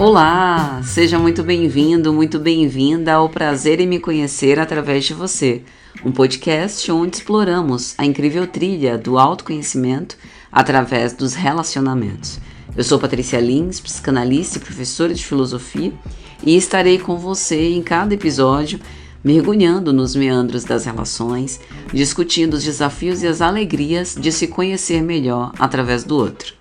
Olá, seja muito bem-vindo, muito bem-vinda ao Prazer em Me Conhecer através de você, um podcast onde exploramos a incrível trilha do autoconhecimento através dos relacionamentos. Eu sou Patrícia Lins, psicanalista e professora de filosofia, e estarei com você em cada episódio, mergulhando nos meandros das relações, discutindo os desafios e as alegrias de se conhecer melhor através do outro.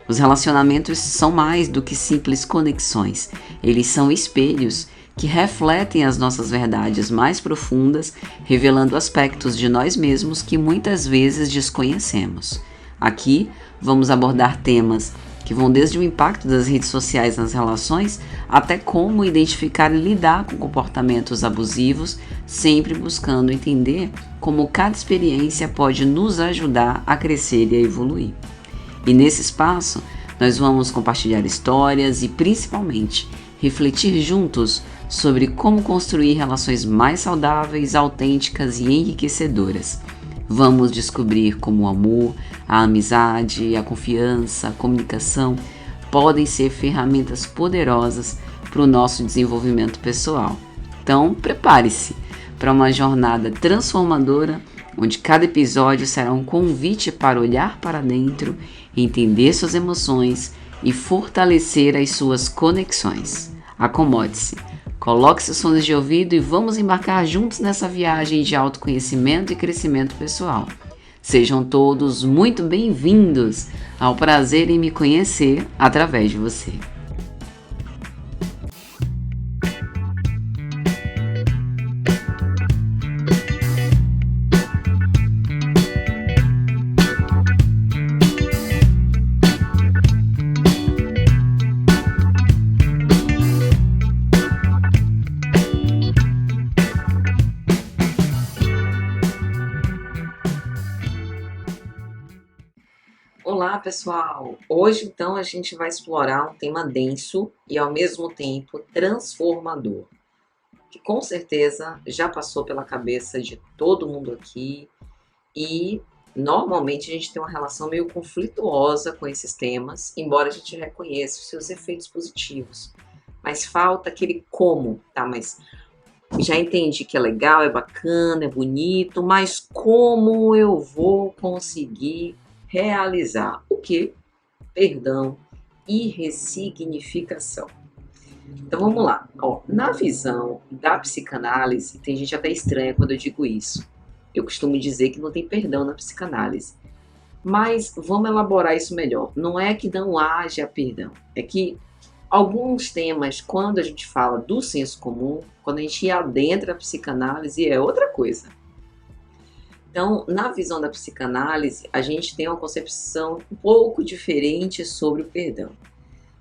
Os relacionamentos são mais do que simples conexões, eles são espelhos que refletem as nossas verdades mais profundas, revelando aspectos de nós mesmos que muitas vezes desconhecemos. Aqui vamos abordar temas que vão desde o impacto das redes sociais nas relações até como identificar e lidar com comportamentos abusivos, sempre buscando entender como cada experiência pode nos ajudar a crescer e a evoluir. E nesse espaço, nós vamos compartilhar histórias e, principalmente, refletir juntos sobre como construir relações mais saudáveis, autênticas e enriquecedoras. Vamos descobrir como o amor, a amizade, a confiança, a comunicação podem ser ferramentas poderosas para o nosso desenvolvimento pessoal. Então, prepare-se para uma jornada transformadora, onde cada episódio será um convite para olhar para dentro, entender suas emoções e fortalecer as suas conexões. Acomode-se, coloque seus fones de ouvido e vamos embarcar juntos nessa viagem de autoconhecimento e crescimento pessoal. Sejam todos muito bem-vindos ao Prazer em Me Conhecer através de você. Olá pessoal! Hoje então a gente vai explorar um tema denso e ao mesmo tempo transformador, que com certeza já passou pela cabeça de todo mundo aqui e normalmente a gente tem uma relação meio conflituosa com esses temas, embora a gente reconheça os seus efeitos positivos, mas falta aquele como, tá? Mas já entendi que é legal, é bacana, é bonito, mas como eu vou conseguir realizar o que? Perdão e ressignificação. Então vamos lá. Na visão da psicanálise, tem gente até estranha quando eu digo isso. Eu costumo dizer que não tem perdão na psicanálise. Mas vamos elaborar isso melhor. Não é que não haja perdão. É que alguns temas, quando a gente fala do senso comum, quando a gente adentra a psicanálise, é outra coisa. Então, na visão da psicanálise, a gente tem uma concepção um pouco diferente sobre o perdão.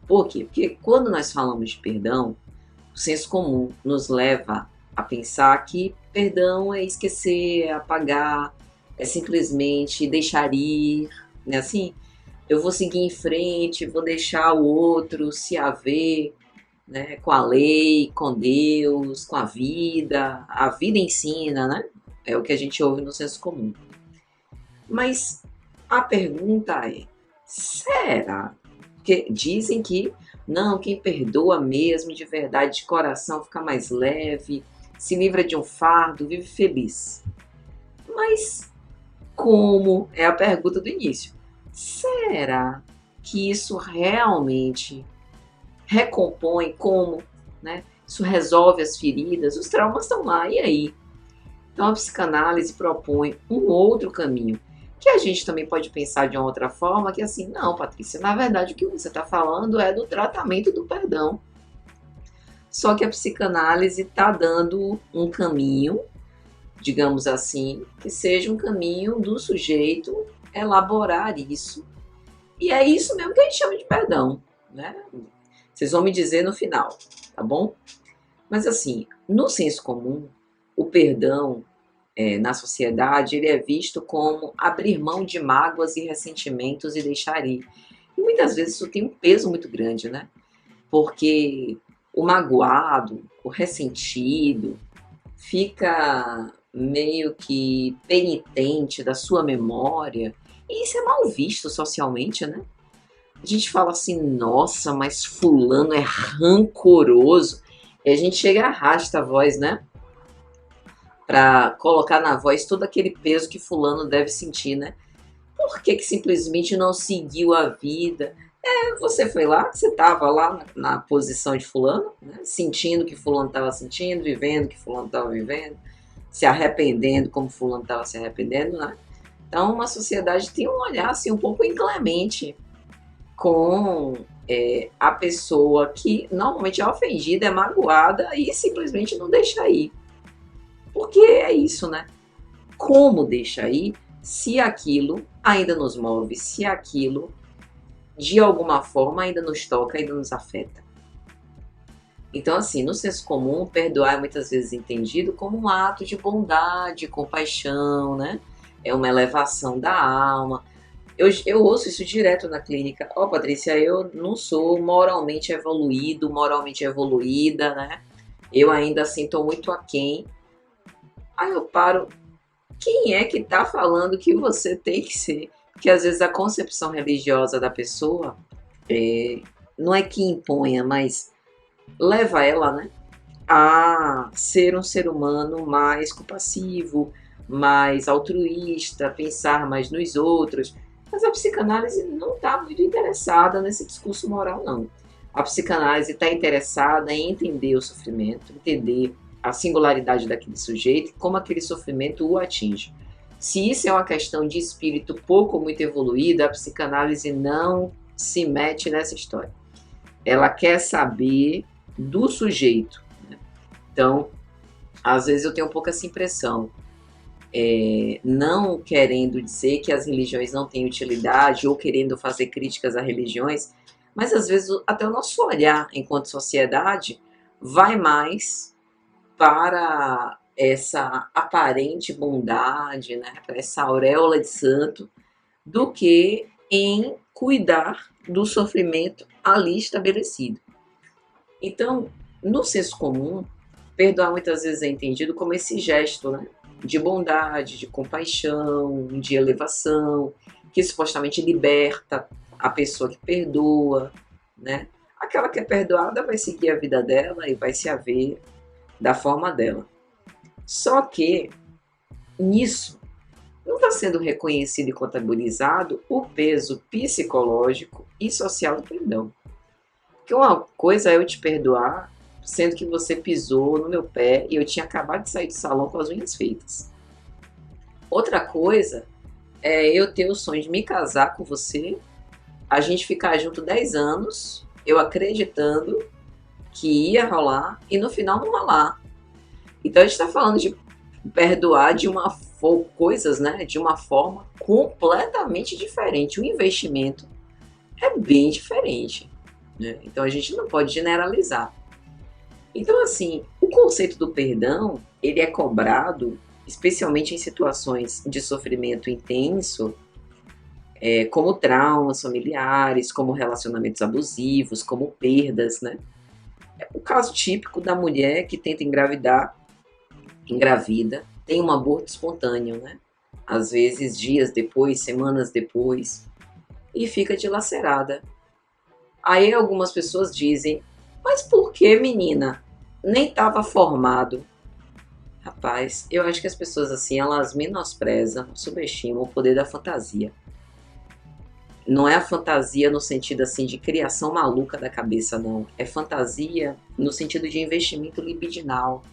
Por quê? Porque quando nós falamos de perdão, o senso comum nos leva a pensar que perdão é esquecer, é apagar, é simplesmente deixar ir, né? Assim, eu vou seguir em frente, vou deixar o outro se haver, né? Com a lei, com Deus, com a vida ensina, né? É o que a gente ouve no senso comum. Mas a pergunta é, será? Porque dizem que não, quem perdoa mesmo, de verdade, de coração, fica mais leve, se livra de um fardo, vive feliz. Mas como? É a pergunta do início. Será que isso realmente recompõe? Como? Né? Isso resolve as feridas? Os traumas estão lá, e aí? Então a psicanálise propõe um outro caminho, que a gente também pode pensar de uma outra forma, que assim, não, Patrícia, na verdade o que você está falando é do tratamento do perdão. Só que a psicanálise está dando um caminho, digamos assim, que seja um caminho do sujeito elaborar isso. E é isso mesmo que a gente chama de perdão, né? Vocês vão me dizer no final, tá bom? Mas assim, no senso comum, o perdão na sociedade, ele é visto como abrir mão de mágoas e ressentimentos e deixar ir. E muitas vezes isso tem um peso muito grande, né? Porque o magoado, o ressentido, fica meio que penitente da sua memória, e isso é mal visto socialmente, né? a gente fala assim, nossa, mas fulano é rancoroso. E a gente chega e arrasta a voz, né? Pra colocar na voz todo aquele peso que fulano deve sentir, né? Por que que simplesmente não seguiu a vida? Você foi lá, você estava lá na posição de fulano, né? Sentindo o que fulano estava sentindo, vivendo o que fulano estava vivendo, se arrependendo como fulano estava se arrependendo, né? Então, uma sociedade tem um olhar assim um pouco inclemente com a pessoa que normalmente é ofendida, é magoada e simplesmente não deixa ir. Porque é isso, né? Como deixa ir se aquilo ainda nos move, se aquilo de alguma forma ainda nos toca, ainda nos afeta. Então, assim, no senso comum, perdoar é muitas vezes entendido como um ato de bondade, compaixão, né? É uma elevação da alma. Eu ouço isso direto na clínica. Ó, Patrícia, eu não sou moralmente evoluído, moralmente evoluída, né? Eu ainda assim estou muito aquém. Aí eu paro, quem é que tá falando que você tem que ser? Porque às vezes a concepção religiosa da pessoa não é que imponha, mas leva ela, né, a ser um ser humano mais compassivo, mais altruísta, pensar mais nos outros. Mas a psicanálise não está muito interessada nesse discurso moral, não. A psicanálise está interessada em entender o sofrimento, entender a singularidade daquele sujeito e como aquele sofrimento o atinge. Se isso é uma questão de espírito pouco ou muito evoluído, a psicanálise não se mete nessa história. Ela quer saber do sujeito. Então, às vezes eu tenho um pouco essa impressão, não querendo dizer que as religiões não têm utilidade ou querendo fazer críticas a religiões, mas às vezes até o nosso olhar enquanto sociedade vai mais para essa aparente bondade, né, para essa auréola de santo, do que em cuidar do sofrimento ali estabelecido. Então, no senso comum, perdoar muitas vezes é entendido como esse gesto, né, de bondade, de compaixão, de elevação, que supostamente liberta a pessoa que perdoa, né? Aquela que é perdoada vai seguir a vida dela e vai se haver da forma dela. Só que nisso não está sendo reconhecido e contabilizado o peso psicológico e social do perdão. Porque uma coisa é eu te perdoar, sendo que você pisou no meu pé e eu tinha acabado de sair do salão com as unhas feitas. Outra coisa é eu ter o sonho de me casar com você, a gente ficar junto 10 anos, eu acreditando que ia rolar e no final não rolar. Então a gente está falando de perdoar de coisas, né, de uma forma completamente diferente. O investimento é bem diferente, né? Então a gente não pode generalizar. Então, assim, o conceito do perdão, ele é cobrado, especialmente em situações de sofrimento intenso, como traumas familiares, como relacionamentos abusivos, como perdas, né? É o caso típico da mulher que tenta engravidar, engravida, tem um aborto espontâneo, né? Às vezes dias depois, semanas depois, e fica dilacerada. Aí algumas pessoas dizem, mas por que, menina? Nem estava formado. Rapaz, eu acho que as pessoas assim, elas menosprezam, subestimam o poder da fantasia. Não é a fantasia no sentido assim de criação maluca da cabeça, não. É fantasia no sentido de investimento libidinal,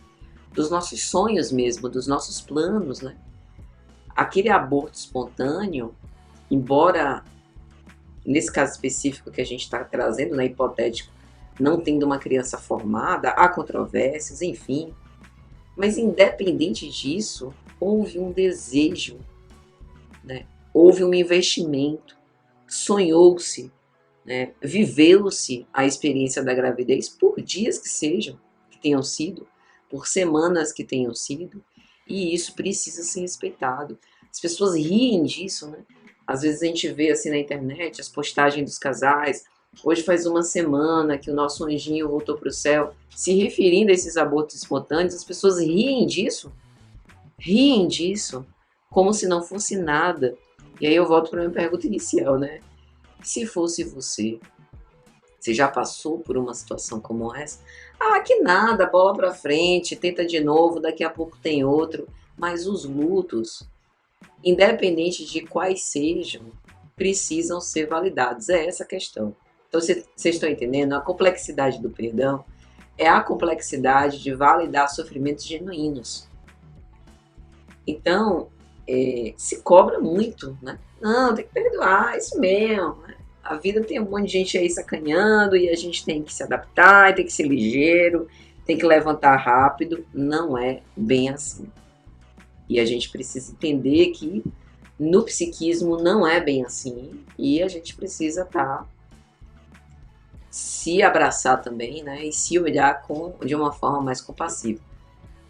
dos nossos sonhos mesmo, dos nossos planos, né? Aquele aborto espontâneo, embora nesse caso específico que a gente está trazendo, né, hipotético, não tendo uma criança formada, há controvérsias, enfim. Mas independente disso, houve um desejo, né? Houve um investimento, sonhou-se, né? Viveu-se a experiência da gravidez por dias que sejam, que tenham sido, por semanas que tenham sido, e isso precisa ser respeitado. As pessoas riem disso, né? Às vezes a gente vê assim na internet as postagens dos casais, hoje faz uma semana que o nosso anjinho voltou para o céu, se referindo a esses abortos espontâneos, as pessoas riem disso, como se não fosse nada. E aí eu volto para a minha pergunta inicial, né? Se fosse você já passou por uma situação como essa? Ah, que nada, bola pra frente, tenta de novo, daqui a pouco tem outro. Mas os lutos, independente de quais sejam, precisam ser validados. É essa a questão. Então, vocês estão entendendo? A complexidade do perdão é a complexidade de validar sofrimentos genuínos. Então, se cobra muito, né? Não, tem que perdoar, isso mesmo, né? A vida tem um monte de gente aí sacaneando e a gente tem que se adaptar, tem que ser ligeiro, tem que levantar rápido. Não é bem assim. E a gente precisa entender que no psiquismo não é bem assim e a gente precisa se abraçar também, né? E se olhar de uma forma mais compassiva.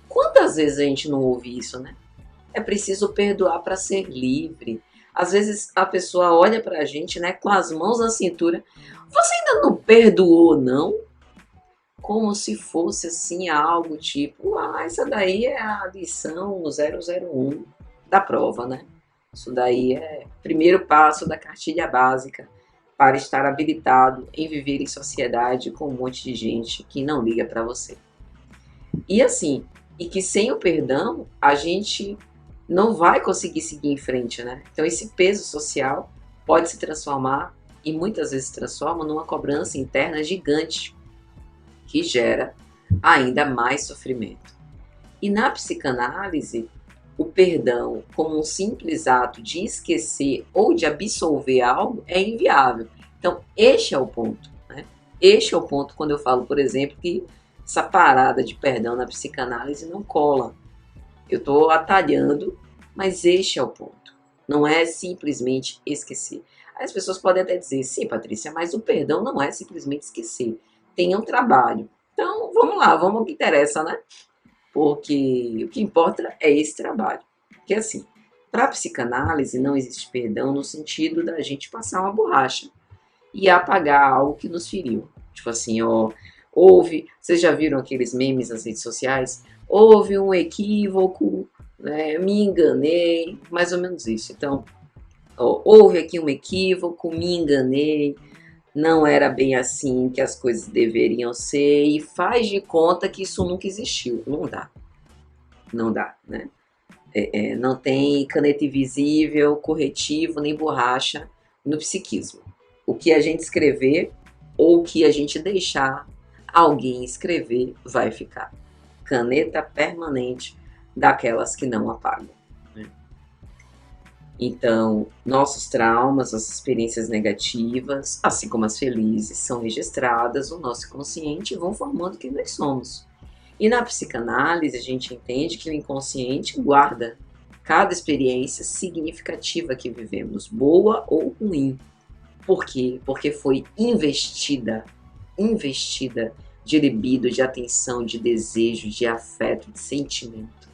Quantas vezes a gente não ouve isso, né? É preciso perdoar para ser livre. Às vezes a pessoa olha para a gente, né, com as mãos na cintura. Você ainda não perdoou, não? Como se fosse assim algo tipo, essa daí é a lição 001 da prova, né? Isso daí é o primeiro passo da cartilha básica para estar habilitado em viver em sociedade com um monte de gente que não liga para você. E assim, e que sem o perdão a gente não vai conseguir seguir em frente, né? Então esse peso social pode se transformar, e muitas vezes se transforma, numa cobrança interna gigante que gera ainda mais sofrimento. E na psicanálise, o perdão como um simples ato de esquecer ou de absolver algo é inviável. Então este é o ponto, né? Este é o ponto quando eu falo, por exemplo, que essa parada de perdão na psicanálise não cola. Eu estou atalhando, mas este é o ponto. Não é simplesmente esquecer. Aí as pessoas podem até dizer, sim, Patrícia, mas o perdão não é simplesmente esquecer. Tem um trabalho. Então, vamos lá, vamos ao que interessa, né? Porque o que importa é esse trabalho. Porque assim, para a psicanálise não existe perdão no sentido da gente passar uma borracha e apagar algo que nos feriu. Tipo assim, ó, vocês já viram aqueles memes nas redes sociais? Houve um equívoco, né, me enganei, mais ou menos isso. Então, ó, houve aqui um equívoco, me enganei, não era bem assim que as coisas deveriam ser, e faz de conta que isso nunca existiu. Não dá, não dá, né? Não tem caneta invisível, corretivo, nem borracha no psiquismo. O que a gente escrever ou o que a gente deixar alguém escrever vai ficar. Caneta permanente daquelas que não apagam. Né? Então, nossos traumas, nossas experiências negativas, assim como as felizes, são registradas no nosso inconsciente e vão formando quem nós somos. E na psicanálise, a gente entende que o inconsciente guarda cada experiência significativa que vivemos, boa ou ruim. Por quê? Porque foi investida de libido, de atenção, de desejo, de afeto, de sentimento.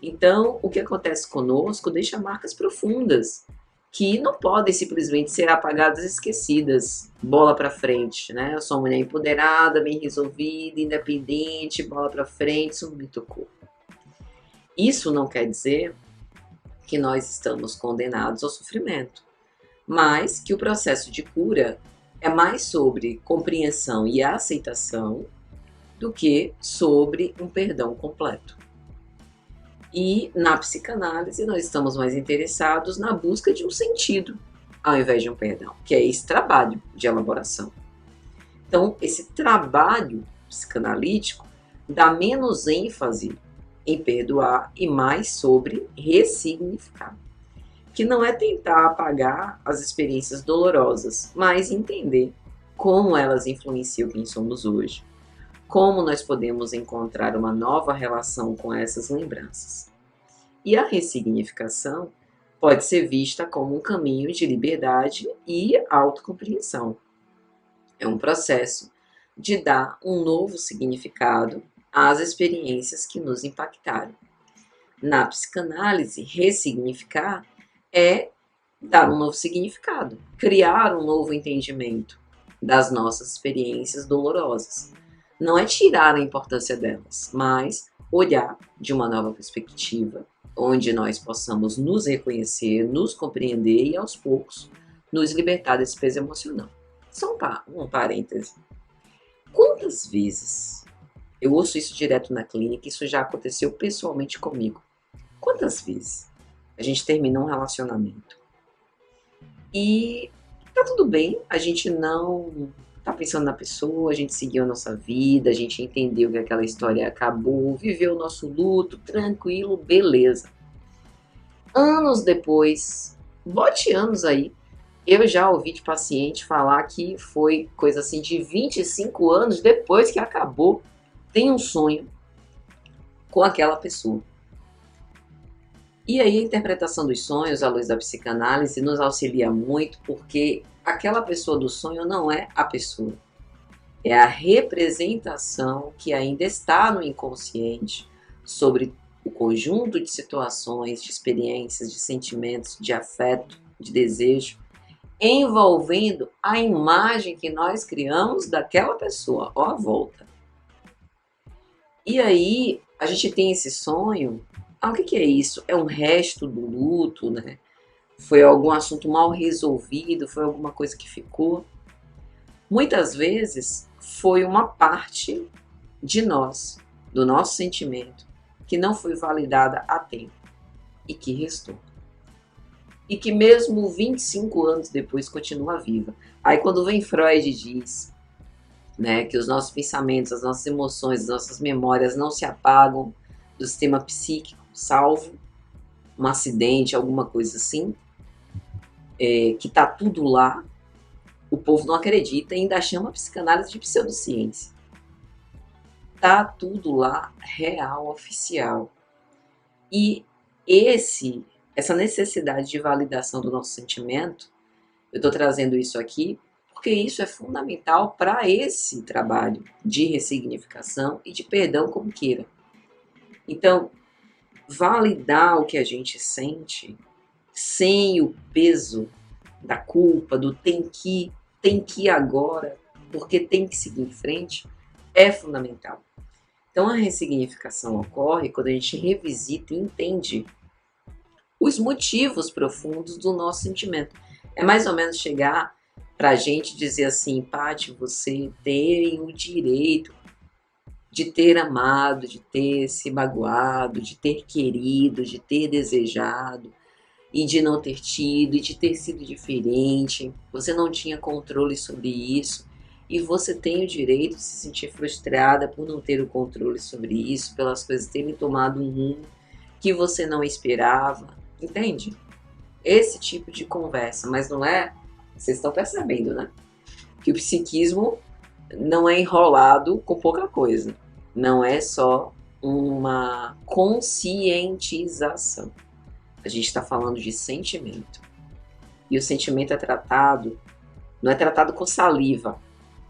Então, o que acontece conosco deixa marcas profundas, que não podem simplesmente ser apagadas e esquecidas. Bola para frente, né? Eu sou uma mulher empoderada, bem resolvida, independente, bola para frente, isso não me tocou. Isso não quer dizer que nós estamos condenados ao sofrimento, mas que o processo de cura é mais sobre compreensão e aceitação do que sobre um perdão completo. E na psicanálise nós estamos mais interessados na busca de um sentido, ao invés de um perdão, que é esse trabalho de elaboração. Então, esse trabalho psicanalítico dá menos ênfase em perdoar e mais sobre ressignificar. Que não é tentar apagar as experiências dolorosas, mas entender como elas influenciam quem somos hoje. Como nós podemos encontrar uma nova relação com essas lembranças. E a ressignificação pode ser vista como um caminho de liberdade e autocompreensão. É um processo de dar um novo significado às experiências que nos impactaram. Na psicanálise, ressignificar é dar um novo significado, criar um novo entendimento das nossas experiências dolorosas. Não é tirar a importância delas, mas olhar de uma nova perspectiva, onde nós possamos nos reconhecer, nos compreender e, aos poucos, nos libertar desse peso emocional. Só um parêntese. Quantas vezes eu ouço isso direto na clínica, isso já aconteceu pessoalmente comigo. Quantas vezes a gente termina um relacionamento e tá tudo bem, a gente não tá pensando na pessoa, a gente seguiu a nossa vida, a gente entendeu que aquela história acabou, viveu o nosso luto, tranquilo, beleza. Anos depois, bote anos aí, eu já ouvi de paciente falar que foi coisa assim de 25 anos depois que acabou, tem um sonho com aquela pessoa. E aí a interpretação dos sonhos à luz da psicanálise nos auxilia muito, porque aquela pessoa do sonho não é a pessoa. É a representação que ainda está no inconsciente sobre o conjunto de situações, de experiências, de sentimentos, de afeto, de desejo, envolvendo a imagem que nós criamos daquela pessoa, ó a volta. E aí a gente tem esse sonho. O que é isso? É um resto do luto, né? Foi algum assunto mal resolvido, foi alguma coisa que ficou. Muitas vezes foi uma parte de nós, do nosso sentimento, que não foi validada a tempo e que restou. E que mesmo 25 anos depois continua viva. Aí quando vem Freud e diz, né, que os nossos pensamentos, as nossas emoções, as nossas memórias não se apagam do sistema psíquico, salvo um acidente, alguma coisa assim, que tá tudo lá, o povo não acredita e ainda chama a psicanálise de pseudociência. Tá tudo lá, real, oficial. E essa necessidade de validação do nosso sentimento, eu estou trazendo isso aqui porque isso é fundamental para esse trabalho de ressignificação e de perdão, como queira. Então, validar o que a gente sente sem o peso da culpa, do tem que agora, porque tem que seguir em frente, é fundamental. Então a ressignificação ocorre quando a gente revisita e entende os motivos profundos do nosso sentimento. É mais ou menos chegar pra gente dizer assim, Paty, você tem o direito de ter amado, de ter se magoado, de ter querido, de ter desejado, e de não ter tido, e de ter sido diferente. Você não tinha controle sobre isso, e você tem o direito de se sentir frustrada por não ter o controle sobre isso, pelas coisas terem tomado um rumo que você não esperava, entende? Esse tipo de conversa, mas não é, vocês estão percebendo, né? Que o psiquismo não é enrolado com pouca coisa, não é só uma conscientização. A gente está falando de sentimento. E o sentimento não é tratado com saliva.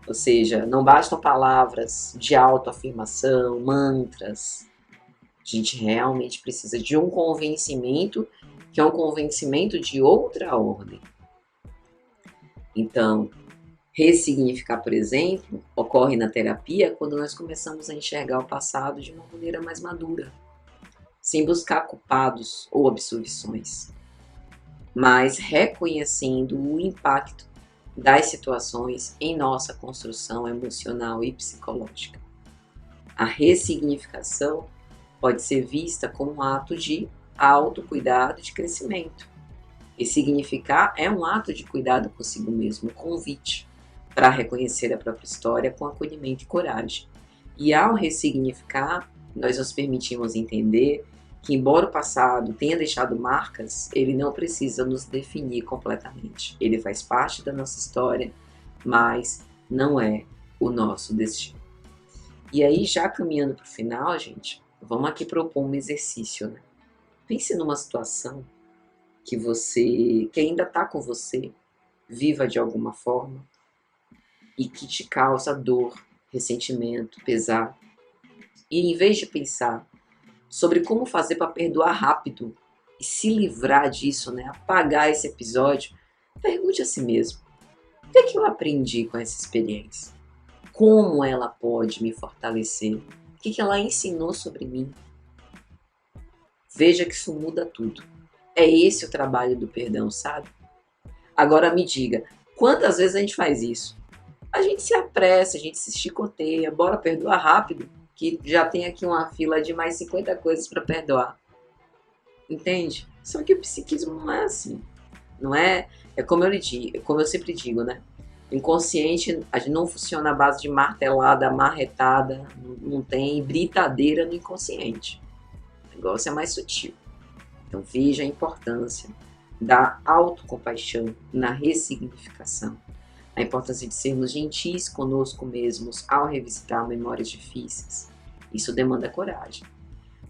Ou seja, não bastam palavras de autoafirmação, mantras. A gente realmente precisa de um convencimento, que é um convencimento de outra ordem. Então, ressignificar, por exemplo, ocorre na terapia quando nós começamos a enxergar o passado de uma maneira mais madura, sem buscar culpados ou absolvições, mas reconhecendo o impacto das situações em nossa construção emocional e psicológica. A ressignificação pode ser vista como um ato de autocuidado e de crescimento. Ressignificar é um ato de cuidado consigo mesmo, um convite para reconhecer a própria história com acolhimento e coragem. E ao ressignificar, nós nos permitimos entender que, embora o passado tenha deixado marcas, ele não precisa nos definir completamente. Ele faz parte da nossa história, mas não é o nosso destino. E aí, já caminhando para o final, gente, vamos aqui propor um exercício, né? Pense numa situação que ainda está com você, viva de alguma forma, e que te causa dor, ressentimento, pesar. E em vez de pensar sobre como fazer para perdoar rápido e se livrar disso, né? Apagar esse episódio, pergunte a si mesmo: o que é que eu aprendi com essa experiência? Como ela pode me fortalecer? O que ela ensinou sobre mim? Veja que isso muda tudo. É esse o trabalho do perdão, sabe? Agora me diga, quantas vezes a gente faz isso? A gente se apressa, a gente se chicoteia, bora perdoar rápido, que já tem aqui uma fila de mais 50 coisas para perdoar. Entende? Só que o psiquismo não é assim. Não é, é como eu lhe digo, como eu sempre digo, né? Inconsciente, a gente não funciona à base de martelada, marretada, não tem britadeira no inconsciente. O negócio é mais sutil. Então veja a importância da autocompaixão na ressignificação. A importância de sermos gentis conosco mesmos ao revisitar memórias difíceis. Isso demanda coragem,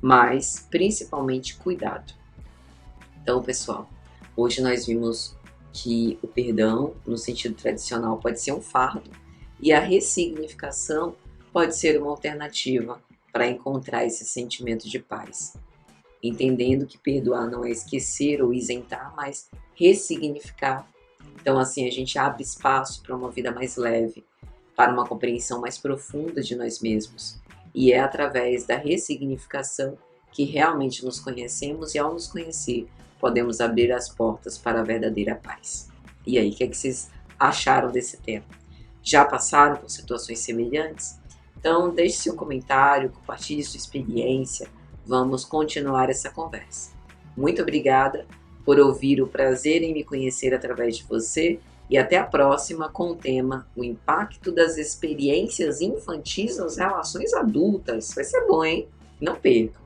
mas principalmente cuidado. Então, pessoal, hoje nós vimos que o perdão, no sentido tradicional, pode ser um fardo e a ressignificação pode ser uma alternativa para encontrar esse sentimento de paz. Entendendo que perdoar não é esquecer ou isentar, mas ressignificar. Então, assim, a gente abre espaço para uma vida mais leve, para uma compreensão mais profunda de nós mesmos. E é através da ressignificação que realmente nos conhecemos e, ao nos conhecer, podemos abrir as portas para a verdadeira paz. E aí, o que é que vocês acharam desse tema? Já passaram por situações semelhantes? Então, deixe seu comentário, compartilhe sua experiência. Vamos continuar essa conversa. Muito obrigada por ouvir, o prazer em me conhecer através de você, e até a próxima com o tema o impacto das experiências infantis nas relações adultas. Vai ser bom, hein? Não percam!